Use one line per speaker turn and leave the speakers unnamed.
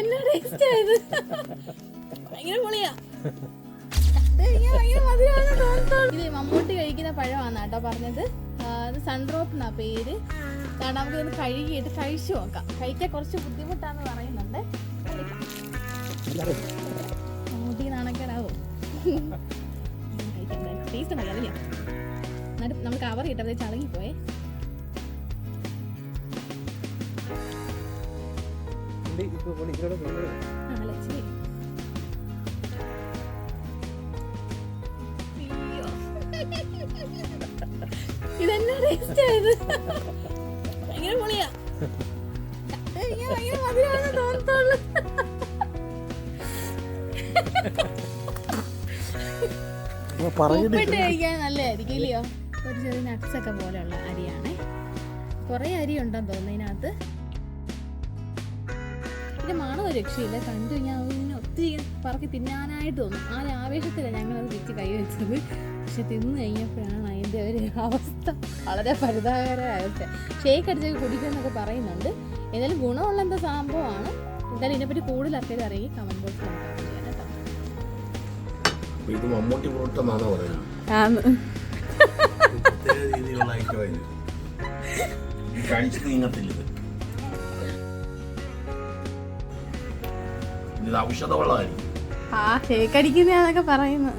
ഇതെന്നാ ടേസ്റ്റ് ആയത്? ഭയങ്കര പൊളിയാ. ഇത് മമ്മൂട്ടി കഴിക്കുന്ന പഴമാണ് കേട്ടോ പറഞ്ഞത്. സൺഡ്രോപ്പ് എന്നാ പേര്. കാരണം നമുക്ക് ഇതൊന്ന് കഴുകിയിട്ട് കഴിച്ചു നോക്കാം. കഴിക്കാൻ കുറച്ച് ബുദ്ധിമുട്ടാന്ന് പറയുന്നുണ്ട്. മമ്മൂട്ടി നാണക്കേടാവോ? ടേസ്റ്റ് ഉണ്ടല്ലോ അതിനാ. എന്നിട്ട് നമ്മൾ കവർ ഇട്ടത് ചളങ്ങിപ്പോയേ. ഇതെന്നാ ടേസ്റ്റ് ആയത്? ഭയങ്കര പൊളിയാ. ഭയങ്കര മധുരമാണെന്ന് തോന്നത്തുള്ളൂ. ഉപ്പിട്ട് കഴിക്കാൻ നല്ലതായിരിക്കും ഇല്ലയോ? ഒരു ചെറിയ നട്ട്സ് ഒക്കെ പോലെയുള്ള അരിയാണേ. കുറെ അരി ഉണ്ടെന്ന് തോന്നുന്നു ഇതിനകത്ത്. ഇതിന്റെ മണം ഒരു രക്ഷയില്ല. കണ്ടു കഴിഞ്ഞാൽ ഒത്തിരി പറക്കി തിന്നാനായിട്ട് തോന്നും. ആ ആവേശത്തിലാണ് ഞങ്ങളത് വെച്ച് കൈവച്ചത്. പക്ഷെ തിന്നു കഴിഞ്ഞപ്പോഴാണ് അതിൻ്റെ ഒരു അവസ്ഥ വളരെ പരിതാപകരമായ അവസ്ഥ. ഷേക്ക് അടിച്ചൊക്കെ കുടിക്കുമെന്നൊക്കെ പറയുന്നുണ്ട്. ഏതായാലും ഗുണമുള്ള എന്താ സംഭവമാണ്. എന്തായാലും ഇതിനെപ്പറ്റി കൂടുതൽ ആൾക്കാർ അറിയി കമന്റ് ബോക്സിൽ നമുക്ക് ചെയ്യാൻ കേട്ടോ.
ഇത് മമ്മൂട്ടി പൊറോട്ടെന്നാണോ പറയുന്നത്?
ആന്ന്
പ്രത്യേക രീതിയിലുള്ള ഐറ്റം കഴിച്ചു നീങ്ങത്തില്ല. ഇത് ഔഷധ വെള്ളമായിരിക്കും.
ഷേക്ക് അടിക്കുന്നതാന്നൊക്കെ പറയുന്നു.